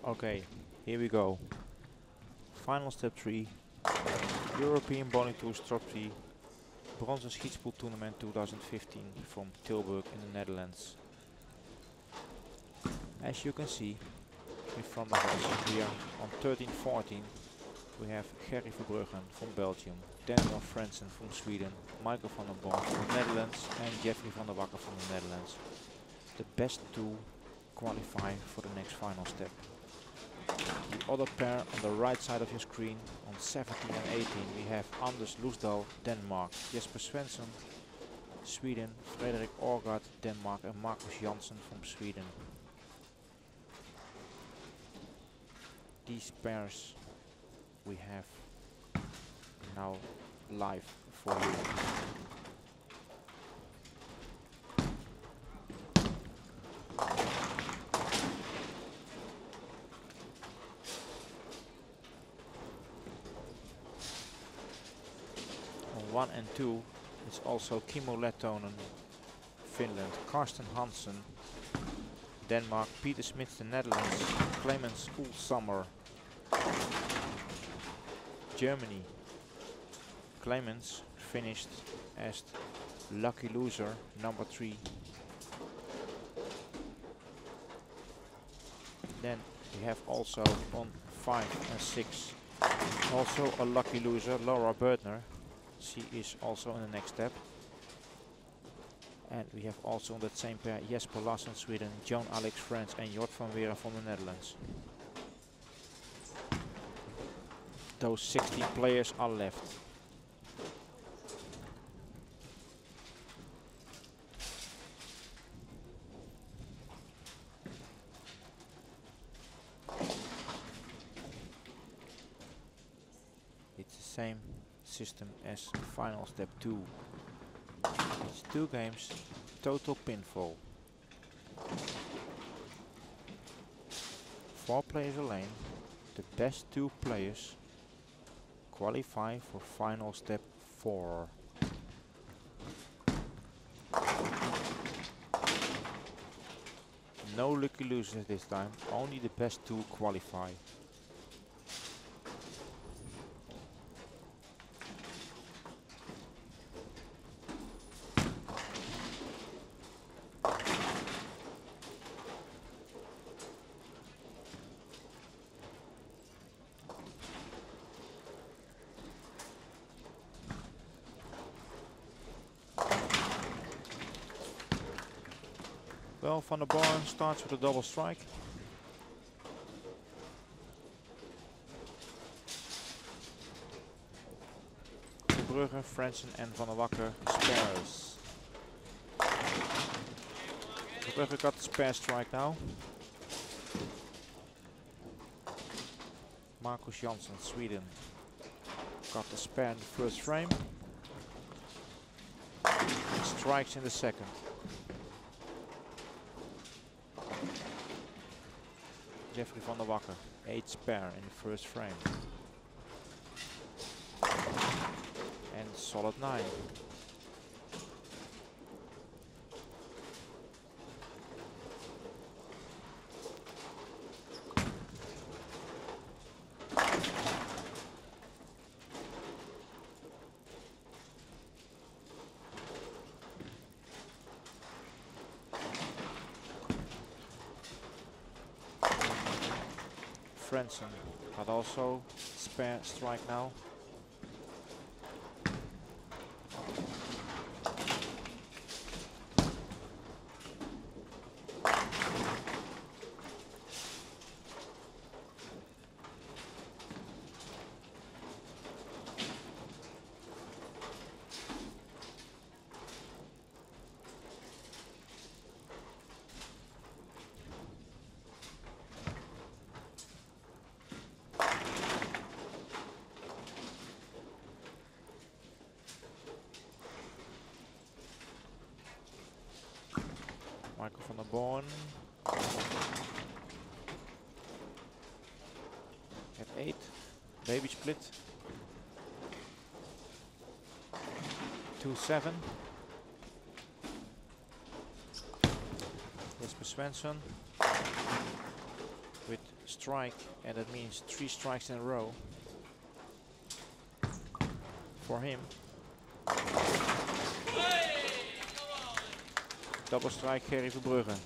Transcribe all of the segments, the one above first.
Okay, here we go. Final step 3. European Bowling Tours Trophy Bronzen Schietspoel Tournament 2015 from Tilburg in the Netherlands. As you can see in front of us, we are on 13-14. We have Gerry Verbruggen from Belgium, Daniel Fransen from Sweden, Michael van der Born from the Netherlands and Jeffrey van der Wakker from the Netherlands. The best two qualify for the next final step. The other pair on the right side of your screen, on 17 and 18, we have Anders Loosdal, Denmark, Jesper Svensson, Sweden, Frederik Aagaard, Denmark and Marcus Janssen from Sweden. These pairs we have now live for you. On 1 and 2 it's also Kimmo Lehtonen, Finland, Karsten Hansen, Denmark, Peter Smits, the Netherlands, Clemens Ulshammer, Germany. Clemens finished as lucky loser number 3. Then we have also on 5 and 6 also a lucky loser, Laura Bertner. She is also in the next step. And we have also on that same pair Jesper Larsson, Sweden, John Alex France and Jort van Weeren from the Netherlands. Those 16 players are left. It's the same system as final step 2. It's 2 games, total pinfall. 4 players a lane. The best 2 players qualify for final step 4. No lucky losers this time, only the best 2 qualify. Well, Van der Born starts with a double strike. Verbruggen, Fransen and Van der Wakker spares. Verbruggen got the spare strike now. Marcus Janssen, Sweden, got the spare in the first frame. Strikes in the second. Jeffrey van der Wakker, 8 spare in the first frame. And solid 9. Fransen had also spare strike now. Michael van der Born at 8, baby split, 2-7. Jesper Svensson with strike, and that means 3 strikes in a row for him. Double strike Gerry Verbrugge.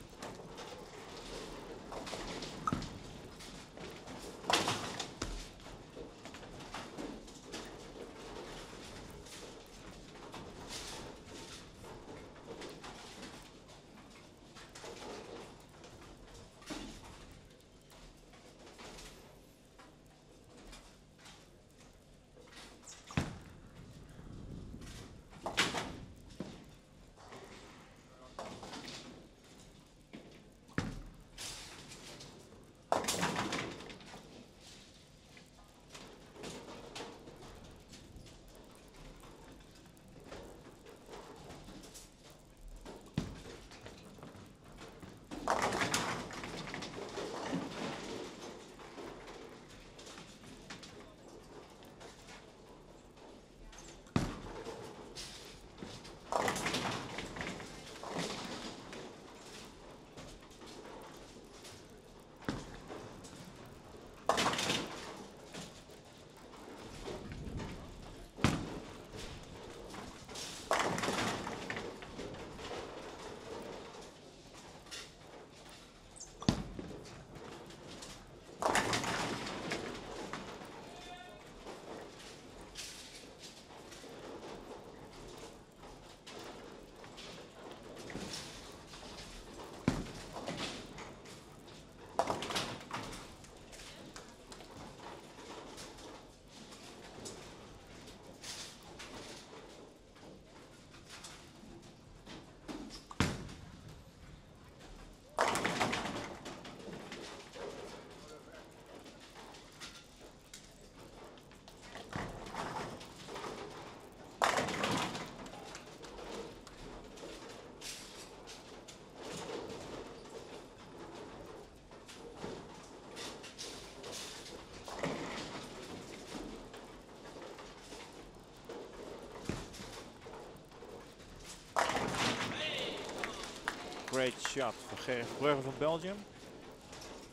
Great shot for Gerry Verbrugge from Belgium.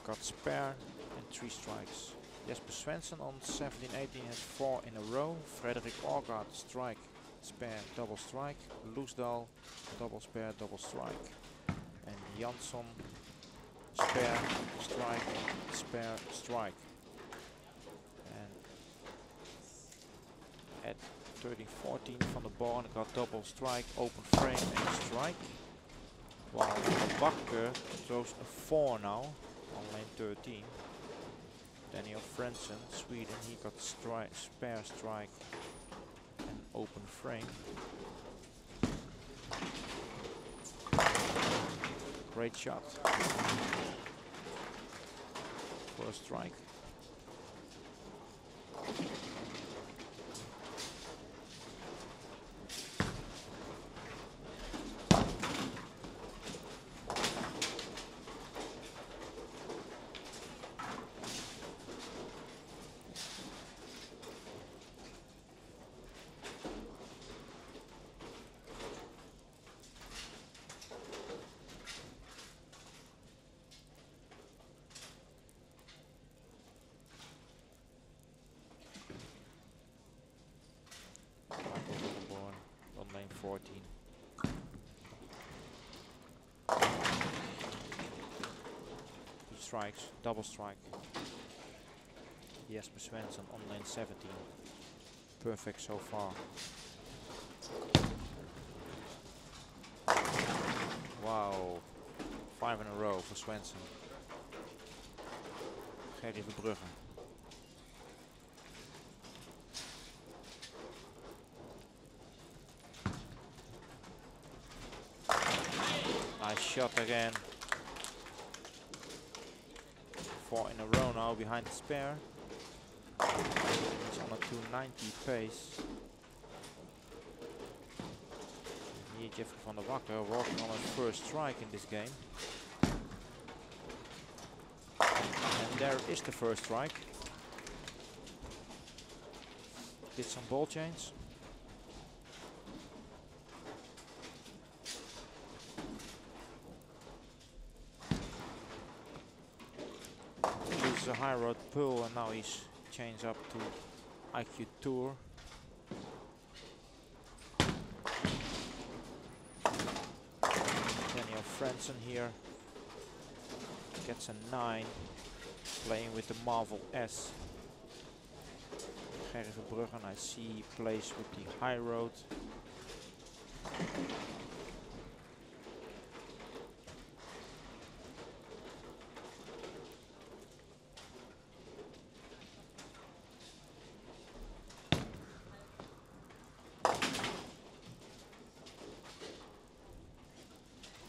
Got spare and 3 strikes. Jesper Svensson on 17-18 has 4 in a row. Frederik Aagaard strike, spare, double strike. Loesdahl double spare, double strike. And Jansson spare, strike, spare, strike. And at 13-14 Van der Born got double strike, open frame and strike. While Bakker throws a 4 now on lane 13. Daniel Frentzen, Sweden, he got spare strike and open frame. Great shot for a strike. On lane 14. Two strikes, double strike. Jesper Svensson on lane 17. Perfect so far. Wow, 5 in a row for Svensson. Gerry Verbrugge. Nice shot again. 4 in a row now behind the spare. It's on a 290 pace. Here Jeffrey van der Wakker working on his first strike in this game. And there is the first strike. Did some ball change. a high road pull, and now he's changed up to IQ Tour. Daniel Franzen here gets a 9, playing with the Marvel S. Gerry Verbruggen, I see he plays with the high road.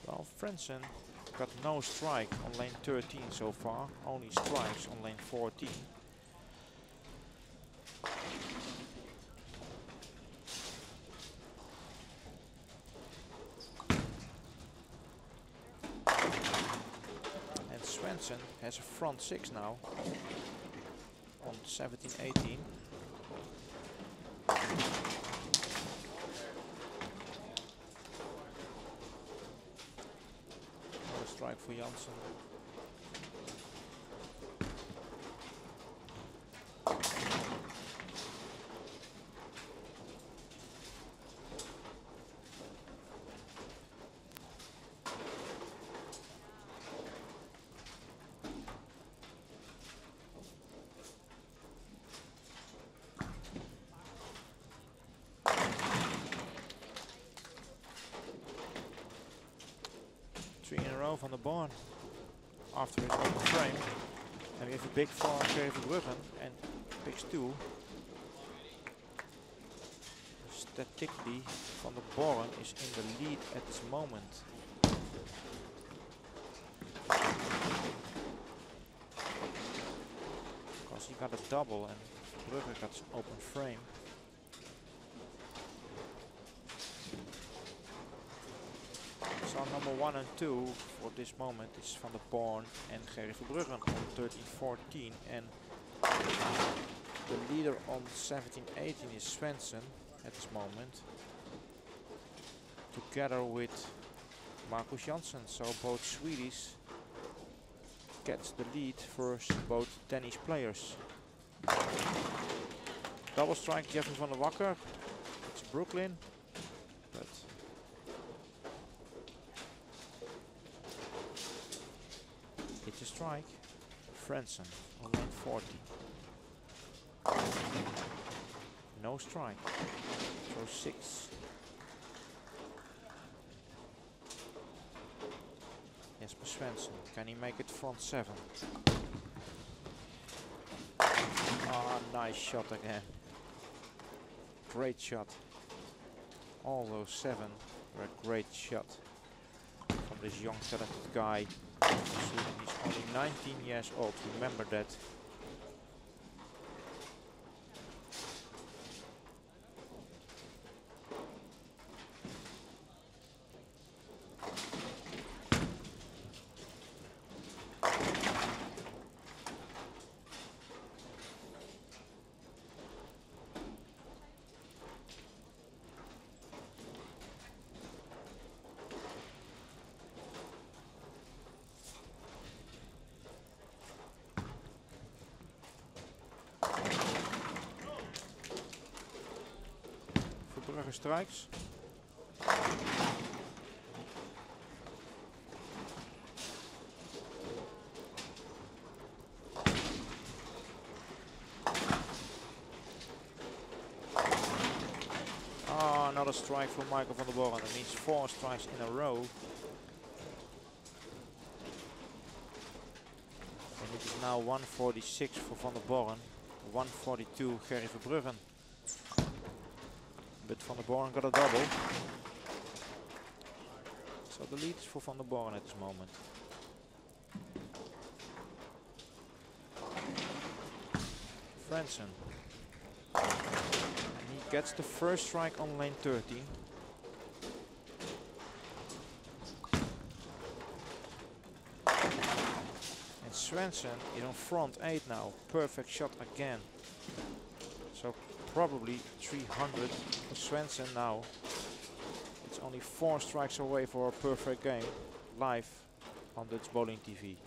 Well, Franzen got no strike on lane 13 so far, only strikes on lane 14. And Swenson has a front 6 now on 17-18. Strike for Janssen. Three in a row from the barn after his open frame. And we have a big for Gerry Verbruggen and picks 2. Statistically, Van der Borren is in the lead at this moment. Because he got a double and Verbruggen got an open frame. So number 1 and 2 for this moment is Van der Born and Gerry Verbruggen on 13-14, and the leader on 17-18 is Swenson at this moment, together with Marcus Janssen. So both Swedish gets the lead versus both Danish players. Double strike Jeffrey van der Wakker. It's Brooklyn, but it's a strike. Franzen on lane 40. No strike. So 6. Jesper Svensson. Can he make it front 7? Ah, nice shot again. Great shot. All those 7 were a great shot from this young talented guy. He's only 19 years old, remember that. Verbruggen strikes. Ah, another strike from Michael van der Borren. That means 4 strikes in a row. And it is now 146 for Van der Borren, 142 Gerry Verbruggen. But Van der Borren got a double. So the lead is for Van der Borren at this moment. Franzen. And he gets the first strike on lane 13. And Svensson is on front 8 now. Perfect shot again. So probably 300 for Svensson now. It's only 4 strikes away for a perfect game, live on Dutch Bowling TV.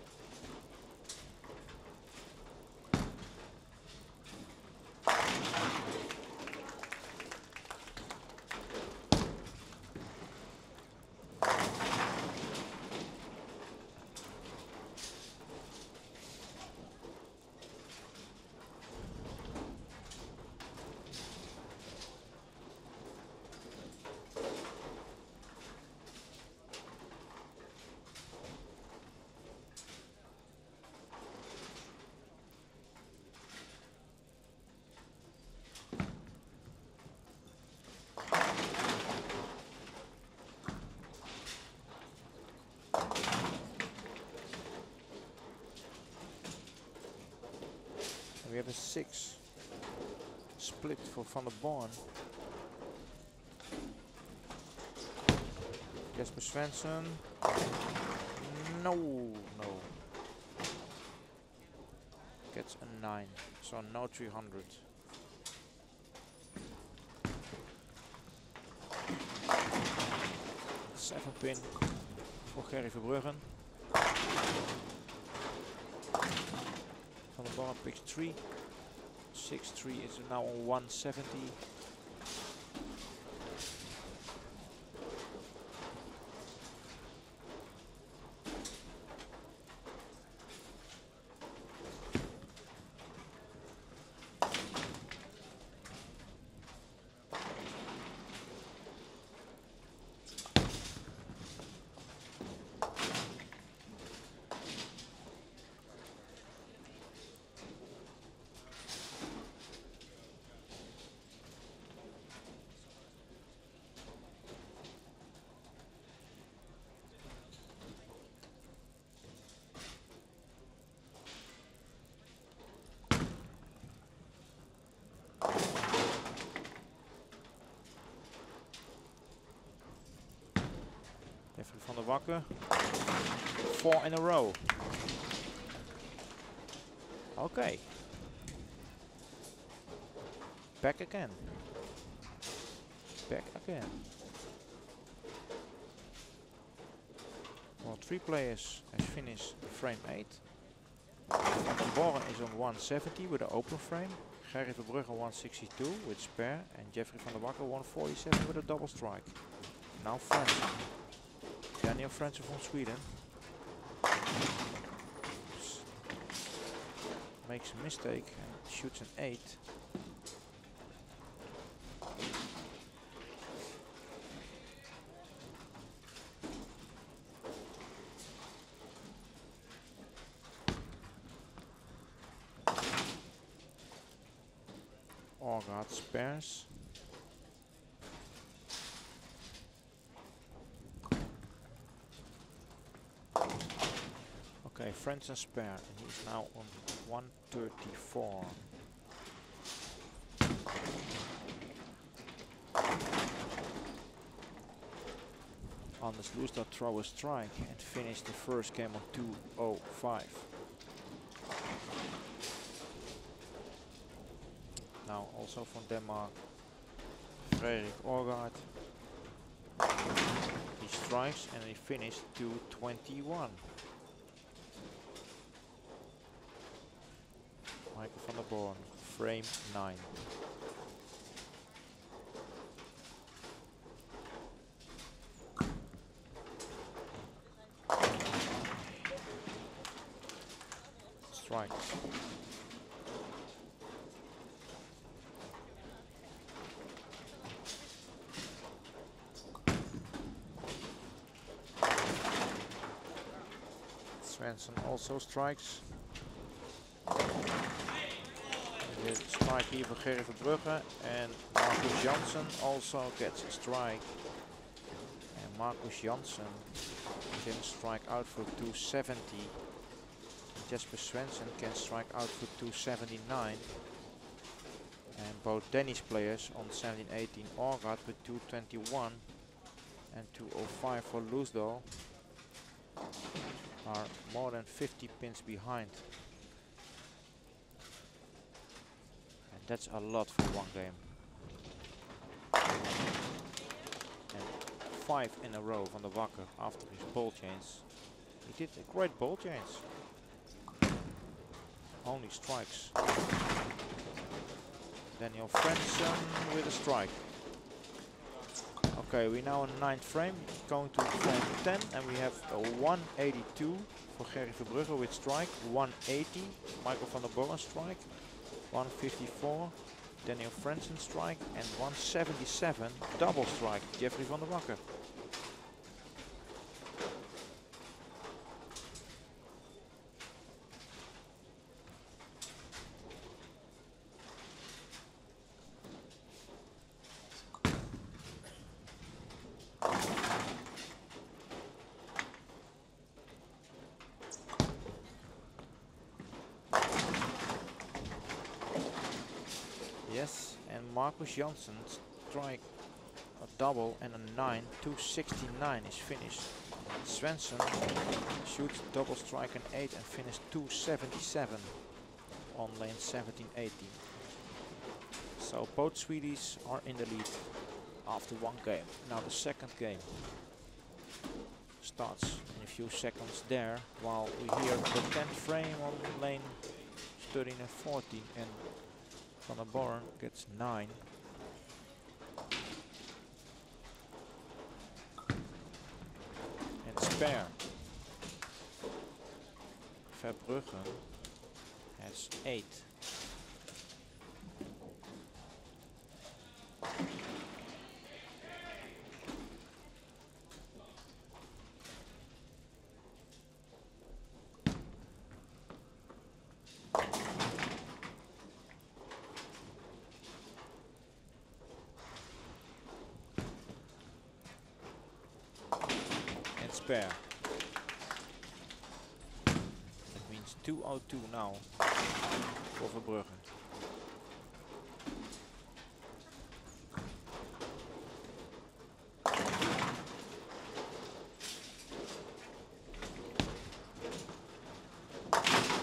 We have a 6 split for Van der Born. Jesper Svensson. No. Gets a 9. So no 300. Seven pin for Gerry Verbruggen. Van der Born picks 3. 6-3 is now on 170. Van der Wakker. 4 in a row. Okay. Back again. Well, 3 players has finished frame 8. Van der Born is on 170 with an open frame. Gerry Verbruggen 162 with spare. And Jeffrey van der Wakker 147 with a double strike. Now Fransen. Daniel Fransen from Sweden makes a mistake and shoots an 8. Orgaard spares. Okay, Fransen spare, and he's now on 134. Anders Loosdal throw a strike and finish the first game on 205. Now also from Denmark, Frederik Orgaard. He strikes and he finished 221. Michael van der Born, frame 9. Strikes. Svensson also strikes. The strike here for Gerry Verbruggen, and Marcus Janssen also gets a strike. And Marcus Janssen can strike out for 270. Jesper Svensson can strike out for 279. And both Danish players on 17-18 Orgaard with 221 and 205 for Loosdal are more than 50 pins behind. And that's a lot for one game. And 5 in a row van der Wakker after his ball change. He did a great ball change. Only strikes. Daniel Fransen with a strike. Okay, we're now in 9th frame, going to frame 10, and we have a 182 for Gerry Verbruggen with strike, 180, Michael van der Born strike, 154, Daniel Fransen strike, and 177 double strike, Jeffrey van der Wakker. Marcus Janssen strike a double and a 9. 269 is finished. Svensson shoots double strike an 8 and finished 277 on lane 17-18. So both Swedes are in the lead after one game. Now the second game starts in a few seconds there, while we hear the 10th frame on lane 13 and 14, and Van der Born gets 9. And spare. Verbruggen has 8. Spare. That means 202 now for Verbruggen.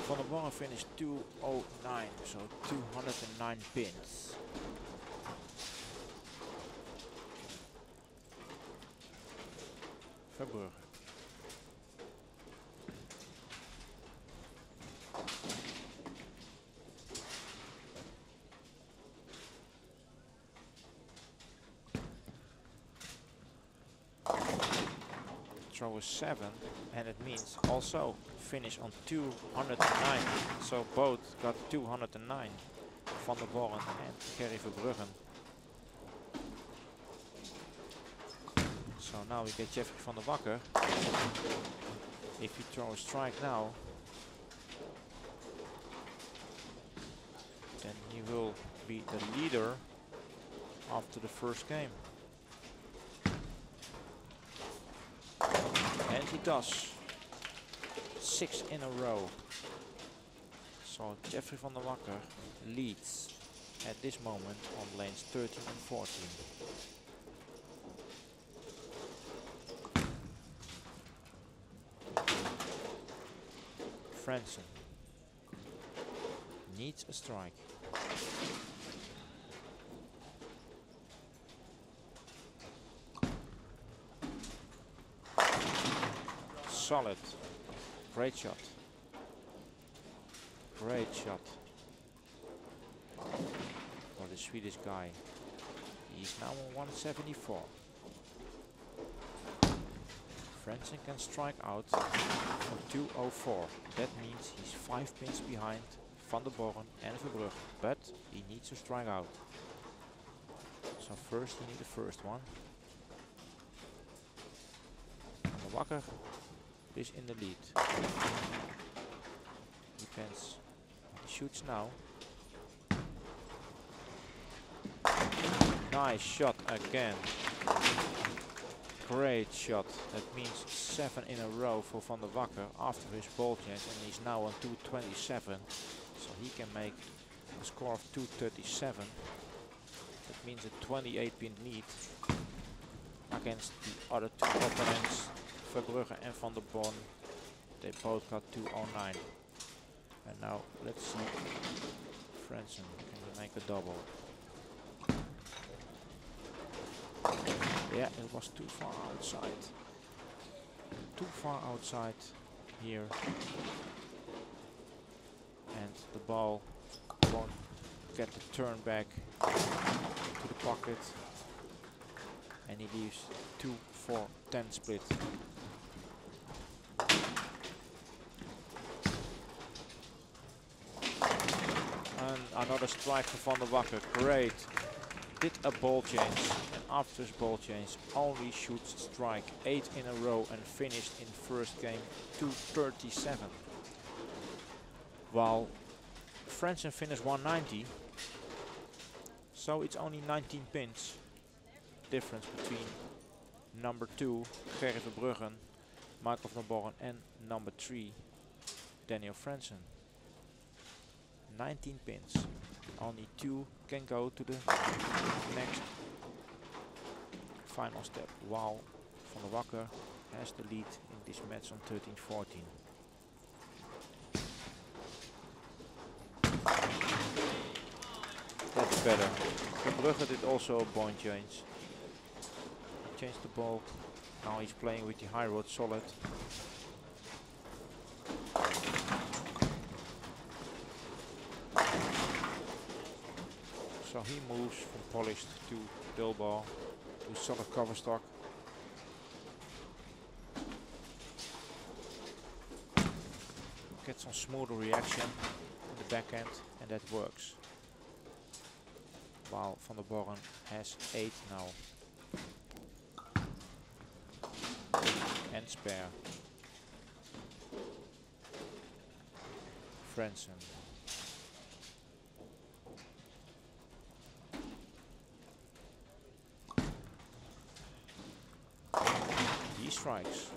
Van der Born finished 209, so 209 pins. Verbruggen. Throw a 7, and it means also finish on 209. So both got 209. Van der Born and Gerry Verbruggen. So now we get Jeffrey van der Wakker. If you throw a strike now, then he will be the leader after the first game. And he does. 6 in a row. So Jeffrey van der Wakker leads at this moment on lanes 13 and 14. Franson needs a strike. Solid. Great shot. Great shot. For the Swedish guy. He's now on 174. Franson can strike out from 204. That means he's 5 pins behind Van der Born and Verbruggen, but he needs to strike out. So first he needs the first one. Van der Wakker is in the lead. Depends. He shoots now. Nice shot again. Great shot. That means 7 in a row for Van der Wakker after his ball change, and he's now on 227. So he can make a score of 237. That means a 28 pin lead against the other two opponents, Verbruggen and Van der Born. They both got 209. And now let's see Franson, can he make a double? Yeah, it was too far outside. Too far outside here. And the ball won't get the turn back to the pocket. And he leaves 2-4-10 split. And another strike for Van der Wakker. Great. Did a ball change, and after his ball change only shoots strike 8 in a row and finished in first game 237. While Franson finished 190, so it's only 19 pins difference between number 2 Gerry Verbruggen, Michael van der Born, and number 3 Daniel Franson. 19 pins. Only 2 can go to the next final step, while Van der Wacker has the lead in this match on 13-14. That's better. Brugge did also a point change. He changed the ball. Now he's playing with the high road solid. So he moves from polished to dull ball to solid cover stock. Gets some smoother reaction in the backhand, and that works. While Van der Borren has 8 now. And spare. Frentzen. He strikes.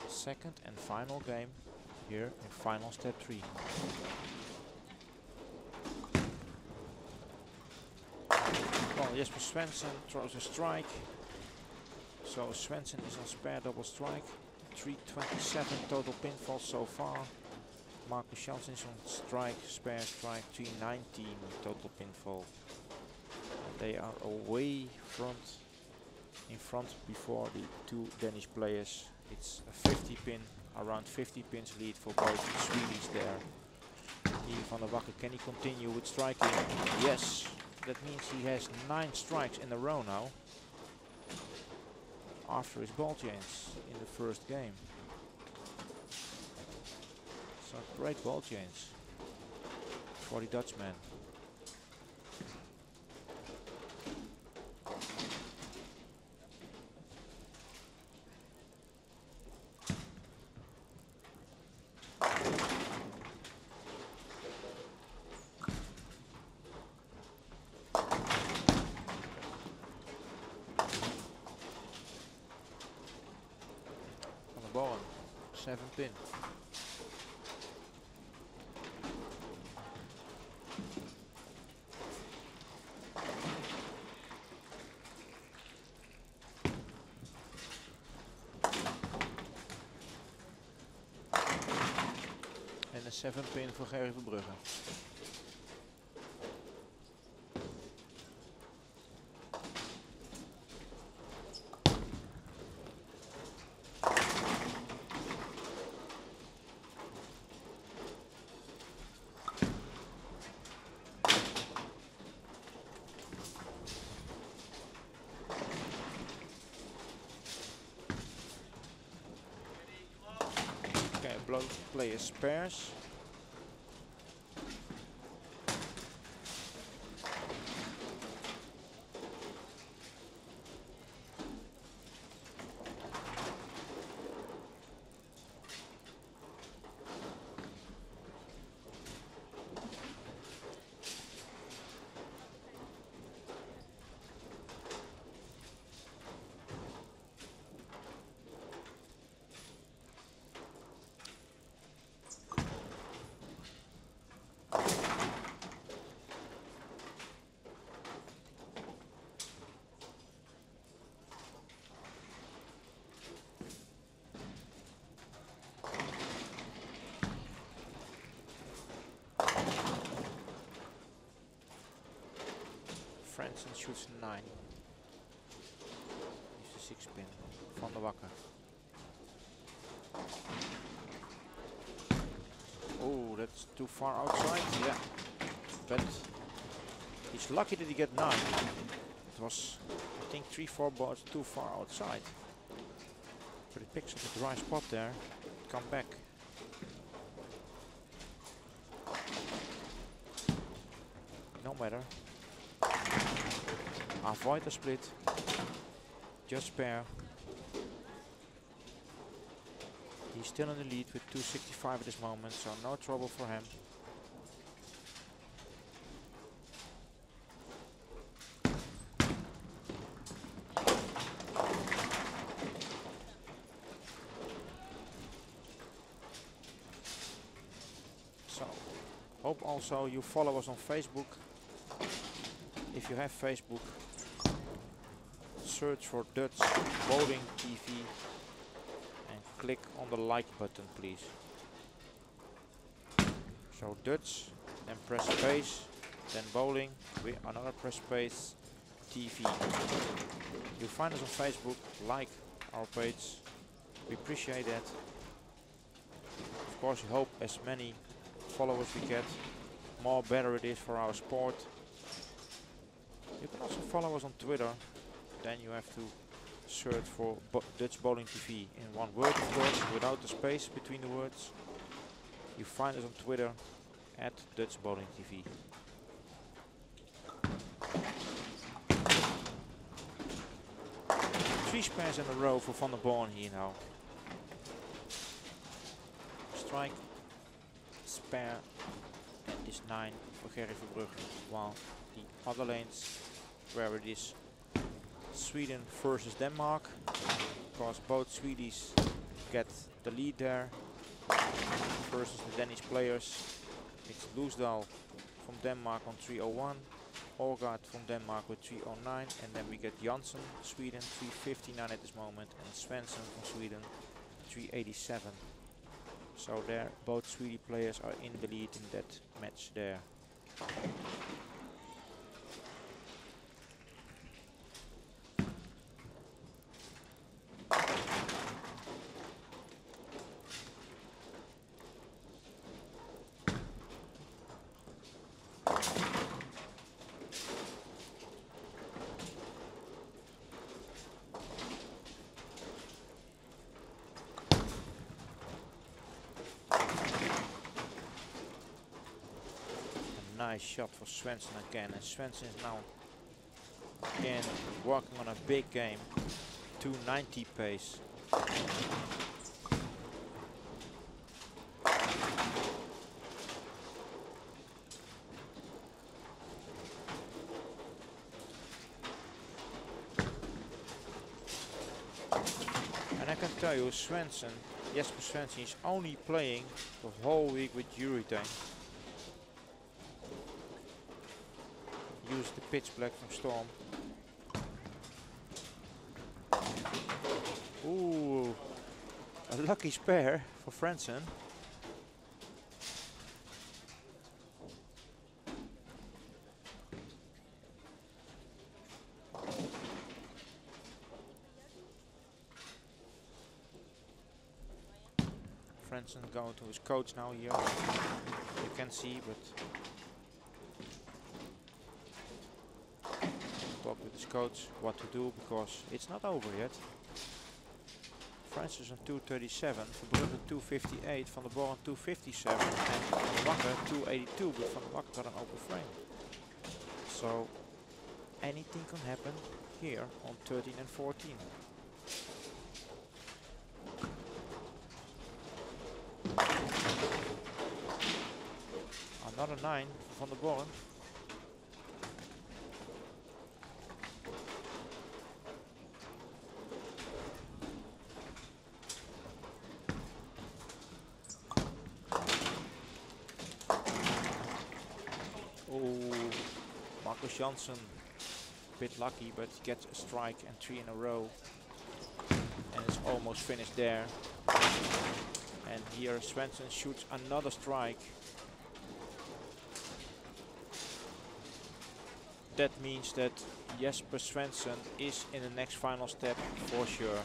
Second and final game here in final step 3. Well, Jesper Svensson throws a strike. So Svensson is on spare double strike. 327 total pinfalls so far. Marcus Janssen is on strike, spare strike, 319 total pinfall. And they are away in front before the 2 Danish players. It's a 50 pin, around 50 pins lead for both Swedes there. Van der Wacker, can he continue with striking? Yes, that means he has 9 strikes in a row now. After his ball change in the first game. So great ball change for the Dutchman. Van der Borren, 7 pin. En een 7 pin voor Gerry Verbrugge. Both players pairs. Frentzen shoots 9. He's the 6 pin. Van der Wacker. Oh, that's too far outside. Yeah. But he's lucky that he get 9. It was, I think, 3-4 balls too far outside. But he picks up a dry spot there. Come back. No matter. Avoid a split. Just spare. He's still in the lead with 265 at this moment, so no trouble for him. hope also you follow us on Facebook. If you have Facebook, search for Dutch Bowling TV and click on the like button, please. So Dutch, then press space, then bowling, with another press space, TV. You find us on Facebook, like our page, we appreciate that. Of course, we hope as many followers we get, more better it is for our sport. You can also follow us on Twitter, then you have to search for Dutch Bowling TV in one word, of course, without the space between the words. You find us on Twitter at Dutch Bowling TV. Three spares in a row for Van der Born here now. Strike, spare, and this 9 for Gerry Verbrugge, while the other lanes where it is Sweden versus Denmark, because both Swedes get the lead there versus the Danish players. It's Loosdal from Denmark on 301, Orgaard from Denmark with 309, and then we get Janssen, Sweden, 359 at this moment, and Svensson from Sweden, 387. So there, both Swedish players are in the lead in that match there. Nice shot for Svensson again, and Svensson is now again working on a big game, 290 pace. And I can tell you, Jesper Svensson is only playing the whole week with urethane. Use the pitch black from Storm. Ooh, a lucky spare for Fransen. Fransen going to his coach now here. You can see, but talk with his coach what to do, because it's not over yet. Francis on 237, Verbrugge 258, Van der Born 257, and Van der Bakker 282, but Van der Bakker got an open frame. So anything can happen here on 13 and 14. Another 9 for Van der Born. Janssen, a bit lucky, but gets a strike and 3 in a row, and it's almost finished there. And here Svensson shoots another strike. That means that Jesper Svensson is in the next final step for sure.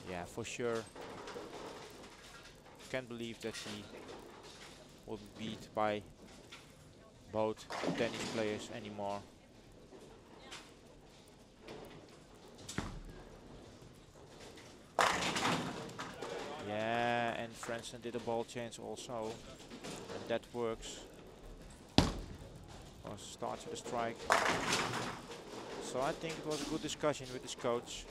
Yeah, for sure. Can't believe that he will be beat by both Danish players anymore. Yeah, and Fransen did a ball change also, and that works. Starts with a strike. So I think it was a good discussion with his coach,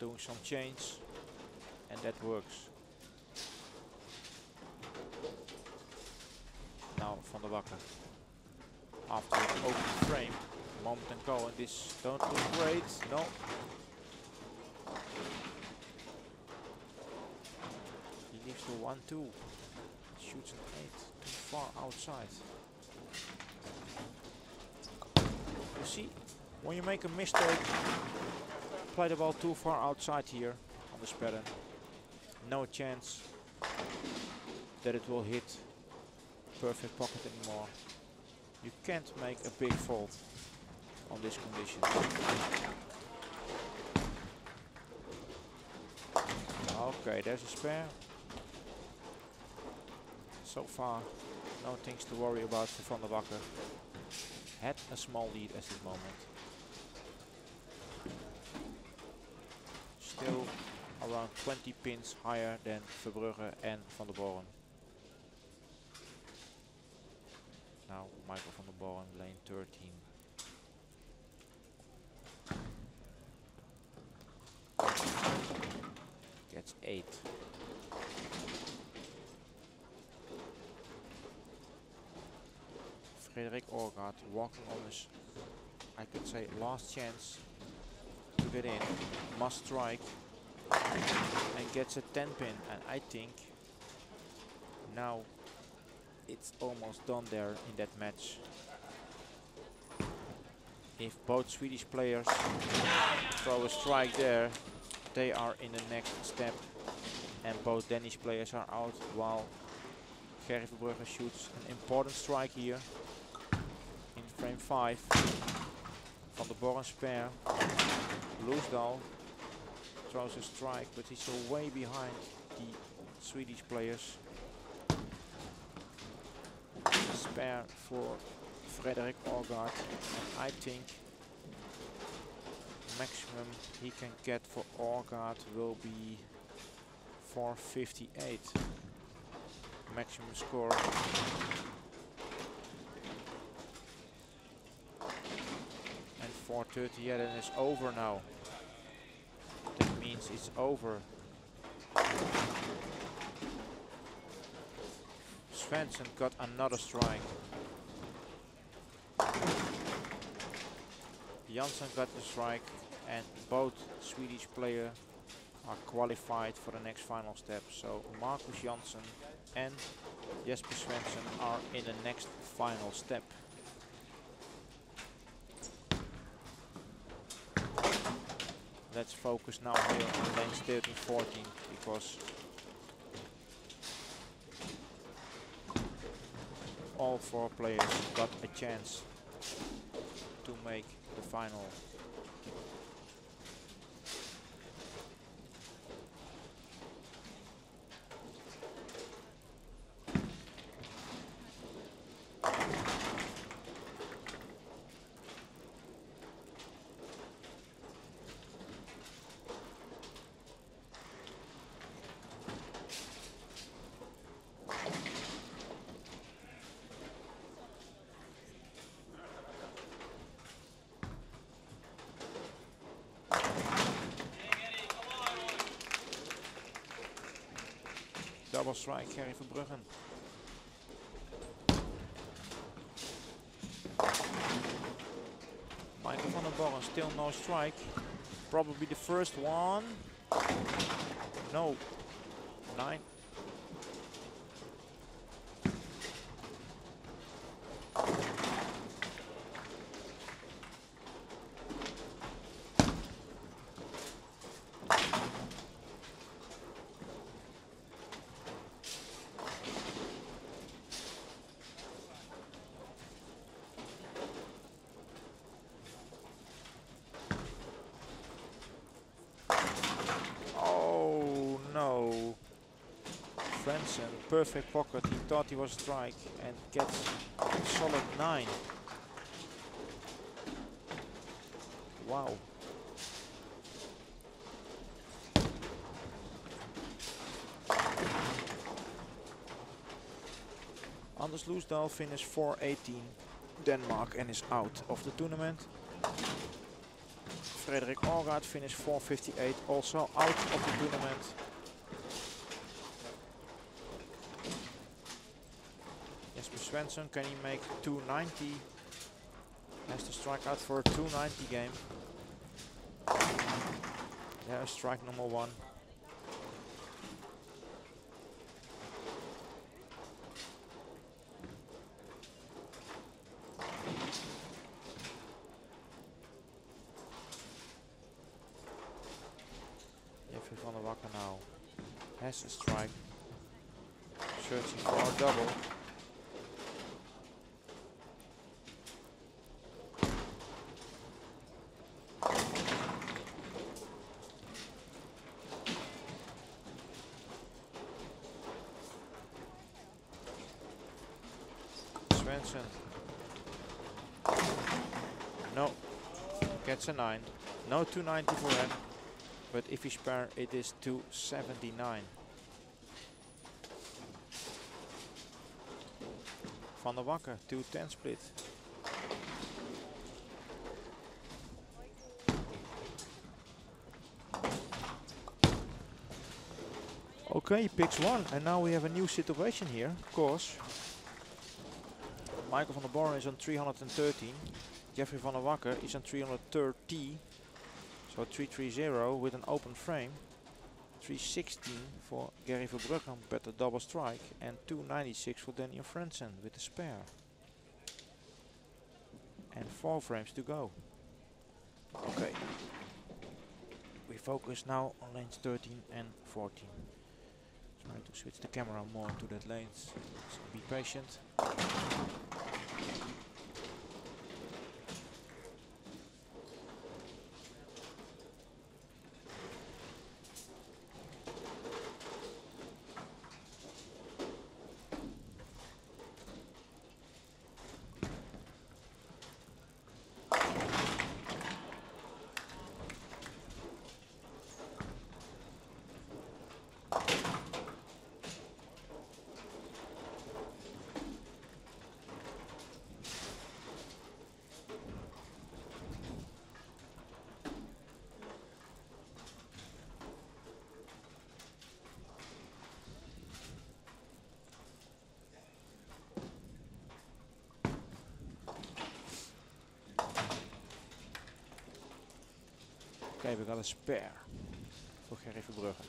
doing some change, and that works. Now Van der Bakker, after an open frame, moment and go, and this don't look great, no. for 1-2. Shoots an 8. Too far outside. You see, when you make a mistake, play the ball too far outside here on this pattern. No chance that it will hit perfect pocket anymore. You can't make a big fault on this condition. Okay, there's a spare. So far, no things to worry about for Van der Wacker. Had a small lead at this moment. Still around 20 pins higher than Verbrugge and Van der Boren. Now Michael van der Boren, lane 13. Gets 8. Frederik Orgaard walking on his, I could say, last chance to get in. Must strike and gets a 10 pin, and I think now it's almost done there in that match. If both Swedish players throw a strike there, they are in the next step, and both Danish players are out, while Gerry Verbrugge shoots an important strike here in frame 5. Van der Boren spare. Loosdal throws a strike, but he's way behind the Swedish players. Spare for Frederik Orgaard, and I think maximum he can get for Orgaard will be 458. Maximum score. And 430, yeah, then it's over now. That means it's over. Svensson got another strike. Janssen got the strike, and both Swedish players are qualified for the next final step. So Marcus Janssen and Jesper Svensson are in the next final step. Let's focus now here on lanes 13-14, because all 4 players got a chance to make the final. Double strike, Gerry Verbrugge. Michael van der Boren, still no strike. Probably the first one. No. 9. Svensson, perfect pocket, he thought he was a strike and gets a solid 9. Wow. Anders Loosdal finished 418 Denmark and is out of the tournament. Frederik Orgaard finished 458, also out of the tournament. Jesper Svensson, can he make 290? Has to strike out for a 290 game. Yeah, strike number 1. has a strike. Searching for a double. Svensson. No. Gets a 9. No 290 for him. But if he spare, it is 279. Van der Wakker, 210 split. Okay, he picks one, and now we have a new situation here, of course. Michael van der Boren is on 313. Jeffrey van der Wakker is on 330. So 330 with an open frame. 316 for Gary Verbruggen, better double strike. And 296 for Daniel Frentzen with a spare. And 4 frames to go. Okay. We focus now on lanes 13 and 14. Try to switch the camera more to that lanes. So be patient. Okay, we got a spare for Gerry Verbruggen.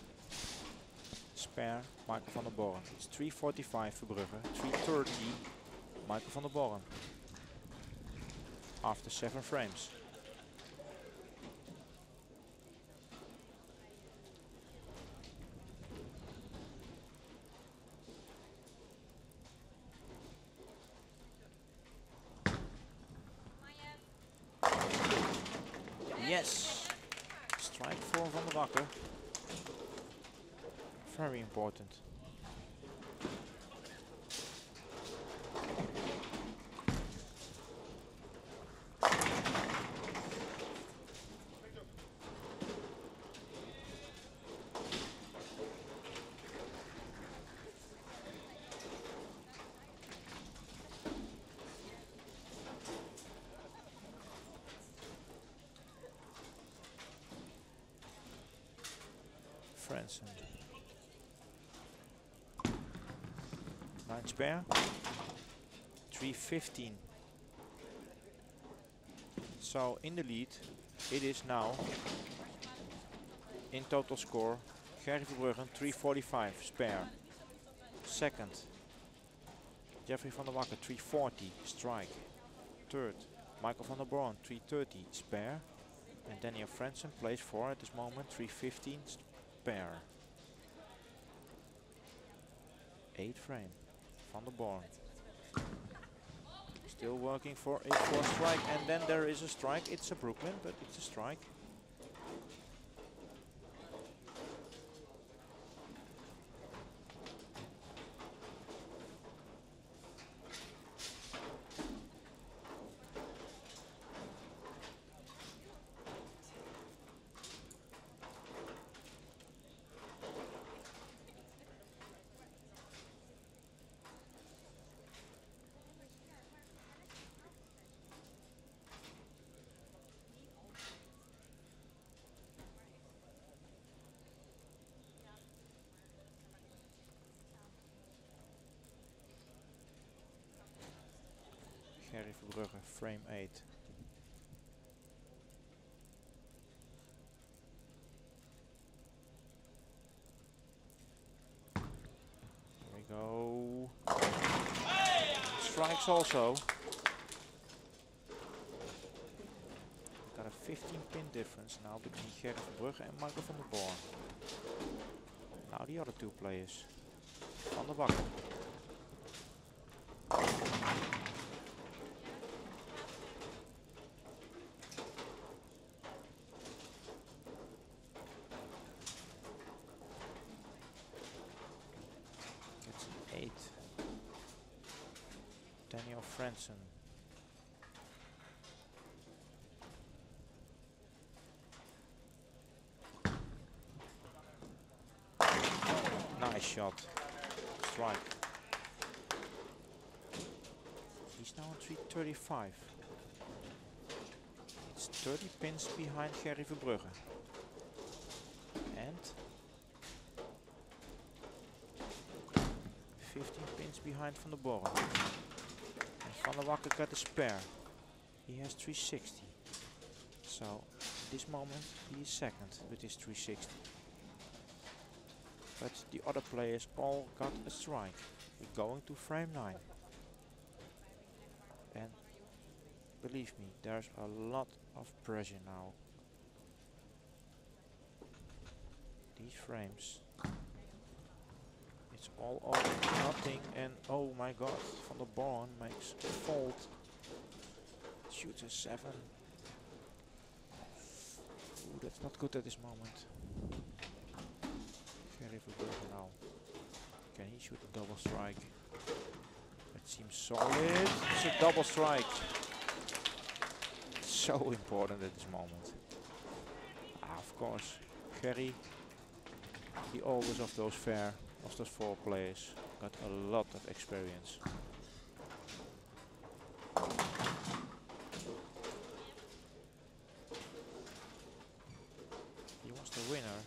Spare, Michael van der Boren. It's 345 Verbruggen, 330 Michael van der Boren. After 7 frames. Yes! Strike for Van der Wakker. Very important. Frentzen. 9 spare. 315. So in the lead, it is now in total score Gerry Verbruggen 345 spare. Second, Jeffrey van der Wakker 340 strike. Third, Michael van der Boren 330 spare. And Daniel Frentzen plays 4 at this moment, 315 spare. 8 frame. Van der Boren. Still working for a 4 strike, and then there is a strike. It's a Brooklyn, but it's a strike. Gerry Verbruggen, frame 8. There we go. Strikes also. Got a 15 pin difference now between Gerry Verbruggen and Michael van der Boren. Now the other two players. Van der Wakker. Gets an 8. Daniel Fransen. Nice shot. Strike. He's now on 335. It's 30 pins behind Gerry Verbrugge. And 15 pins behind Van der Borren. And Van der Wakker got a spare. He has 360. So at this moment he is second with his 360. But the other players all got a strike. We're going to frame 9. And believe me, there's a lot of pressure now. These frames. It's all over nothing, and oh my god, Van der Borren makes a fault. Shoots a 7. Ooh, that's not good at this moment. Gerry Verbrugge now. Can he shoot a double strike? That seems solid. It's a double strike. So important at this moment. Of course, Gerry, the oldest of those four players, got a lot of experience. He was the winner,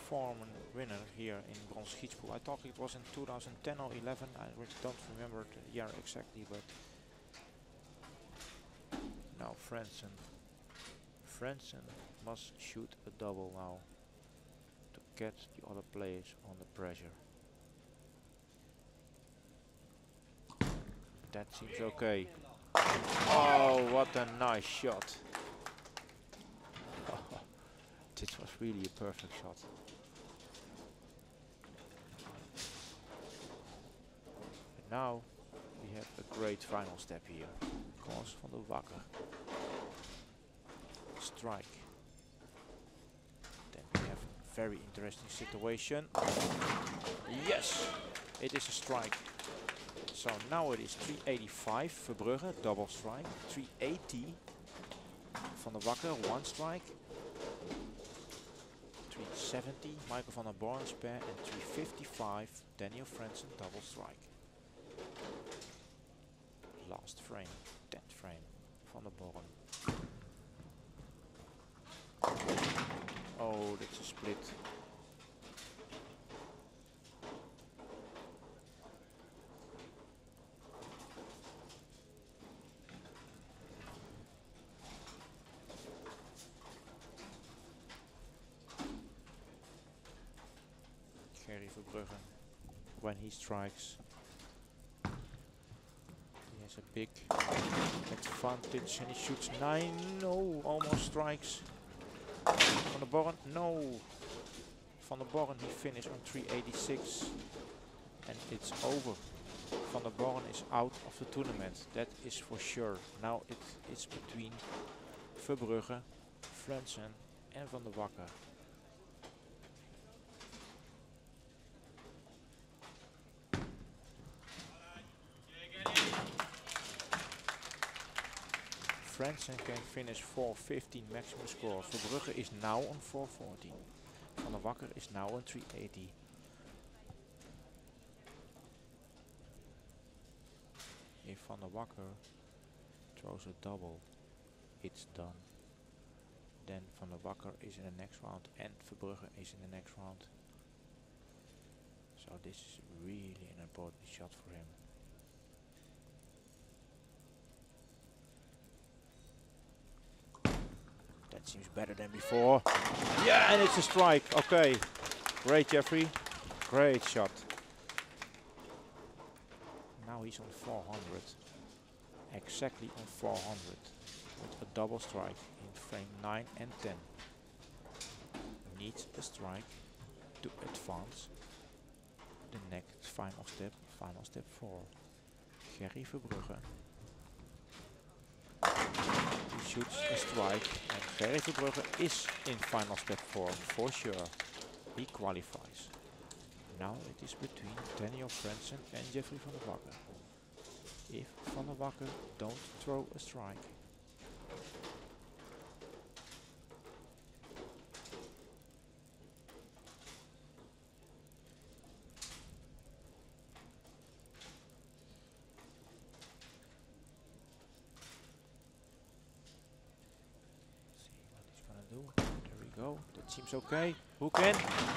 former winner here in Bronzen Schietspoel. I thought it was in 2010 or 11. I really don't remember the year exactly, but now Fransen. Fransen must shoot a double now to get the other players on the pressure. That seems okay. Oh, what a nice shot. This was really a perfect shot. And now we have a great final step here. Of course, Van der Wakker. Strike. Then we have a very interesting situation. Yes! It is a strike. So now it is 385 Verbrugge, double strike. 380 Van der Wakker, one strike. 370 Michael van der Borren spare, and 355 Daniel Fransen, double strike. Last frame, 10th frame, Van der Borren. Oh, that's a split. Gerry Verbrugge, when he strikes, he has a big advantage and he shoots 9. No, almost strikes. Van der Borren, no. Van der Borren, he finished on 386 and it's over. Van der Borren is out of the tournament, that is for sure. Now it's between Verbrugge, Fransen and Van der Wakker. Fransen can finish 415 maximum score. Verbrugge is now on 414. Van der Wakker is now on 380. If Van der Wakker throws a double, it's done. Then Van der Wakker is in the next round and Verbrugge is in the next round. So this is really an important shot for him. That seems better than before. Yeah, and it's a strike. Okay. Great, Jeffrey. Great shot. Now he's on 400. Exactly on 400. With a double strike in frame 9 and 10. Needs a strike to advance the next final step 4. Gerry Verbrugge. He shoots a strike and Gerry Verbrugge is in final step 4 for sure. He qualifies. Now it is between Daniel Frentzen and Jeffrey van der Wacker. If van der Wacker don't throw a strike. There we go, that seems okay. Hook in,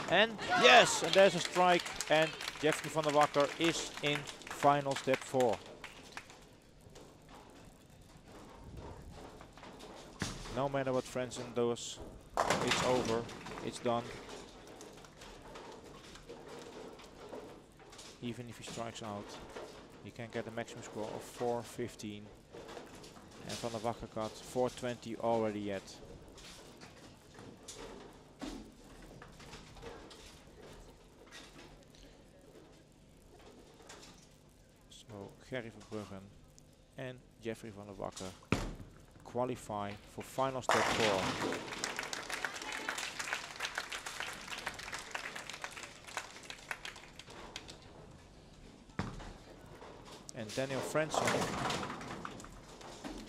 and yes, and there's a strike, and Jeffrey van der Wacker is in final step 4. No matter what Frentzen does, it's over, it's done. Even if he strikes out, he can get a maximum score of 415. And van der Wacker got 420 already yet. So Gerry Verbrugge and Jeffrey van der Wacker qualify for final step 4. And Daniel Frentzen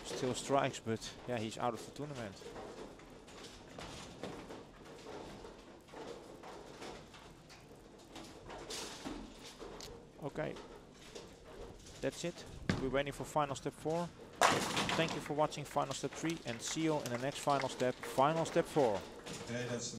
still strikes, but yeah, he's out of the tournament. Okay, that's it. We're waiting for final step 4. Thank you for watching final step 3 and see you in the next final step 4. Okay, that's